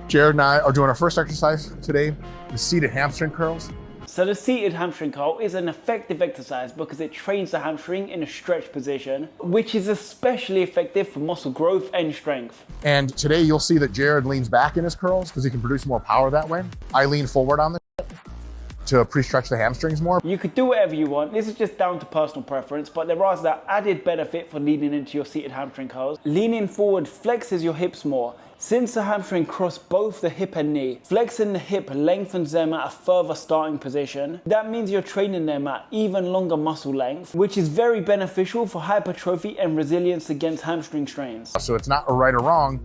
Jared and I are doing our first exercise today, the seated hamstring curls. So the seated hamstring curl is an effective exercise because it trains the hamstring in a stretch position, which is especially effective for muscle growth and strength. And today you'll see that Jared leans back in his curls because he can produce more power that way. I lean forward on the to pre-stretch the hamstrings more. You could do whatever you want. This is just down to personal preference, but there is that added benefit for leaning into your seated hamstring curls. Leaning forward flexes your hips more. Since the hamstring cross both the hip and knee, flexing the hip lengthens them at a further starting position. That means you're training them at even longer muscle length, which is very beneficial for hypertrophy and resilience against hamstring strains. So it's not a right or wrong.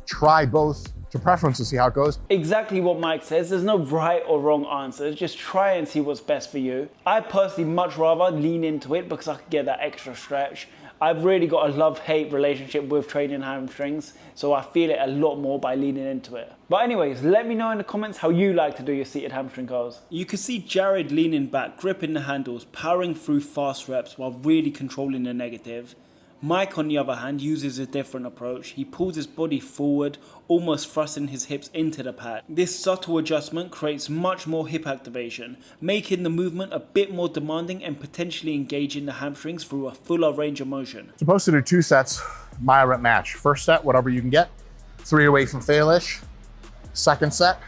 Try both to preference to see how it goes. Exactly what Mike says. There's no right or wrong answers. Just try and see what's best for you. I personally much rather lean into it because I can get that extra stretch. I've really got a love-hate relationship with training hamstrings, so I feel it a lot more by leaning into it. But anyways, let me know in the comments how you like to do your seated hamstring curls. You can see Jared leaning back, gripping the handles, powering through fast reps while really controlling the negative. Mike, on the other hand, uses a different approach. He pulls his body forward, almost thrusting his hips into the pad. This subtle adjustment creates much more hip activation, making the movement a bit more demanding and potentially engaging the hamstrings through a fuller range of motion. Supposed to do 2 sets, Myo-rep match. First set, whatever you can get, 3 away from fail-ish. Second set,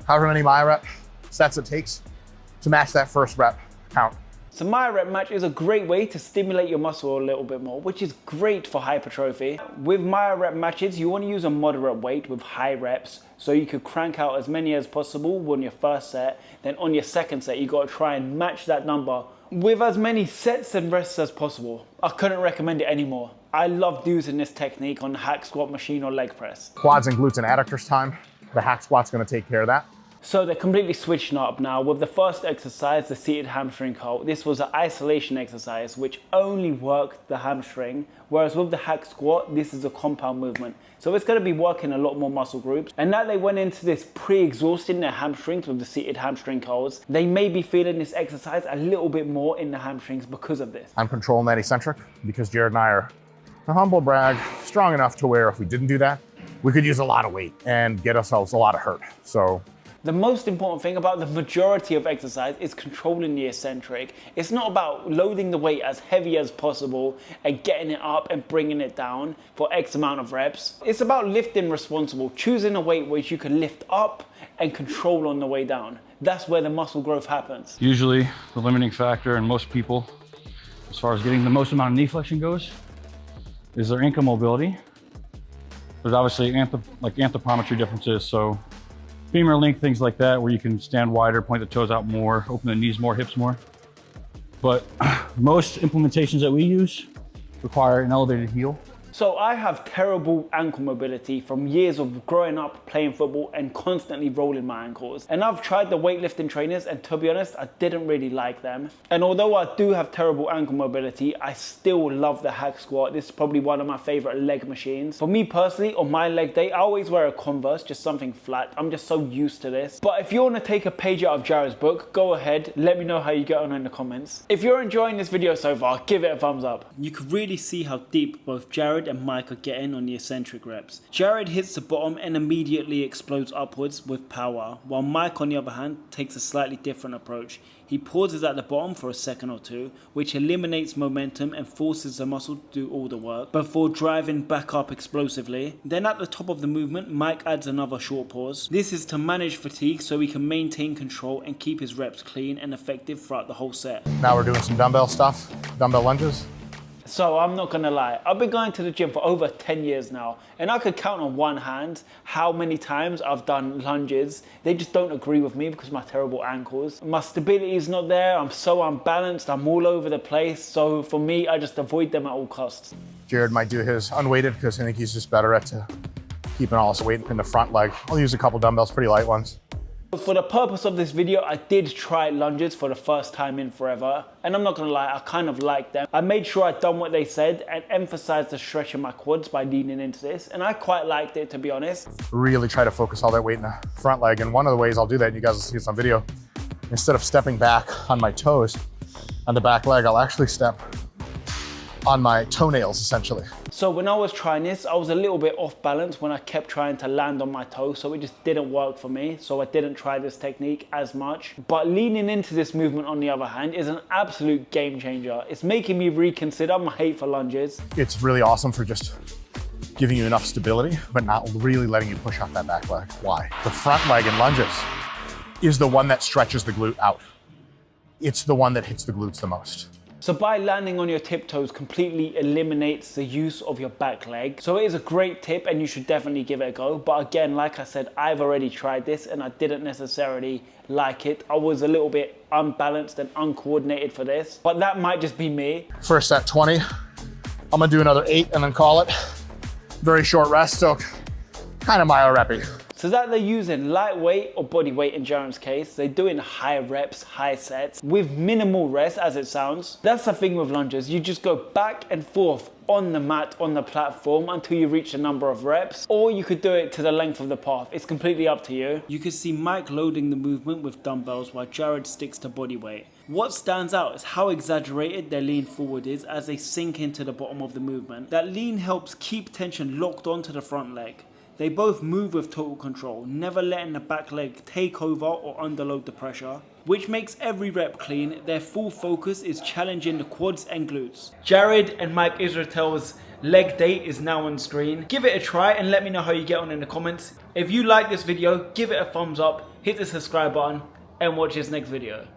however many Myo-rep sets it takes to match that first rep count. So Myo-rep match is a great way to stimulate your muscle a little bit more, which is great for hypertrophy. With Myo-rep matches, you want to use a moderate weight with high reps, so you could crank out as many as possible on your first set. Then on your second set, you got to try and match that number with as many sets and rests as possible. I couldn't recommend it anymore. I love using this technique on the hack squat machine or leg press. Quads and glutes and adductors time. The hack squat's gonna take care of that. So they're completely switching up now. With the first exercise, the seated hamstring curl, this was an isolation exercise which only worked the hamstring, whereas with the hack squat, this is a compound movement. So it's going to be working a lot more muscle groups. And now they went into this pre-exhausting their hamstrings with the seated hamstring curls. They may be feeling this exercise a little bit more in the hamstrings because of this. I'm controlling that eccentric because Jared and I are, a humble brag, strong enough to where if we didn't do that, we could use a lot of weight and get ourselves a lot of hurt. So the most important thing about the majority of exercise is controlling the eccentric. It's not about loading the weight as heavy as possible and getting it up and bringing it down for X amount of reps. It's about lifting responsible, choosing a weight which you can lift up and control on the way down. That's where the muscle growth happens. Usually the limiting factor in most people, as far as getting the most amount of knee flexion goes, is their ankle mobility. There's obviously anthropometry differences, so femur length, things like that, where you can stand wider, point the toes out more, open the knees more, hips more. But most implementations that we use require an elevated heel. So I have terrible ankle mobility from years of growing up playing football and constantly rolling my ankles. And I've tried the weightlifting trainers and to be honest, I didn't really like them. And although I do have terrible ankle mobility, I still love the hack squat. This is probably one of my favorite leg machines. For me personally, on my leg day, I always wear a Converse, just something flat. I'm just so used to this. But if you want to take a page out of Jared's book, go ahead, let me know how you get on in the comments. If you're enjoying this video so far, give it a thumbs up. You can really see how deep both Jared and Mike are getting on the eccentric reps. Jared hits the bottom and immediately explodes upwards with power, while Mike on the other hand takes a slightly different approach. He pauses at the bottom for a second or two, which eliminates momentum and forces the muscle to do all the work before driving back up explosively. Then at the top of the movement, Mike adds another short pause. This is to manage fatigue so he can maintain control and keep his reps clean and effective throughout the whole set. now we're doing some dumbbell stuff, dumbbell lunges. So I'm not gonna lie, I've been going to the gym for over 10 years now, and I could count on one hand how many times I've done lunges. They just don't agree with me because of my terrible ankles. My stability is not there, I'm so unbalanced, I'm all over the place. So for me, I just avoid them at all costs. Jared might do his unweighted because I think he's just better at keeping all his weight in the front leg. I'll use a couple dumbbells, pretty light ones. For the purpose of this video, I did try lunges for the first time in forever. And I'm not gonna lie, I kind of liked them. I made sure I'd done what they said and emphasized the stretch of my quads by leaning into this. And I quite liked it, to be honest. Really try to focus all that weight in the front leg. And one of the ways I'll do that, and you guys will see this on video, instead of stepping back on my toes on the back leg, I'll actually step on my toenails, essentially. So when I was trying this, I was a little bit off balance when I kept trying to land on my toe, so it just didn't work for me. So I didn't try this technique as much. But leaning into this movement, on the other hand, is an absolute game changer. It's making me reconsider my hate for lunges. It's really awesome for just giving you enough stability, but not really letting you push off that back leg. Why? The front leg in lunges is the one that stretches the glute out. It's the one that hits the glutes the most. So by landing on your tiptoes completely eliminates the use of your back leg. So it is a great tip and you should definitely give it a go. But again, like I said, I've already tried this and I didn't necessarily like it. I was a little bit unbalanced and uncoordinated for this, but that might just be me. First set 20, I'm gonna do another 8 and then call it. Very short rest, so kind of myo-rep-y. So that they're using lightweight or body weight in Jaron's case, they're doing high reps, high sets with minimal rest as it sounds. That's the thing with lunges, you just go back and forth on the mat, on the platform until you reach a number of reps, or you could do it to the length of the path. It's completely up to you. You can see Mike loading the movement with dumbbells while Jared sticks to body weight. What stands out is how exaggerated their lean forward is as they sink into the bottom of the movement. That lean helps keep tension locked onto the front leg. They both move with total control, never letting the back leg take over or underload the pressure, which makes every rep clean. Their full focus is challenging the quads and glutes. Jared and Mike Israetel's leg day is now on screen. Give it a try and let me know how you get on in the comments. If you like this video, give it a thumbs up, hit the subscribe button, and watch this next video.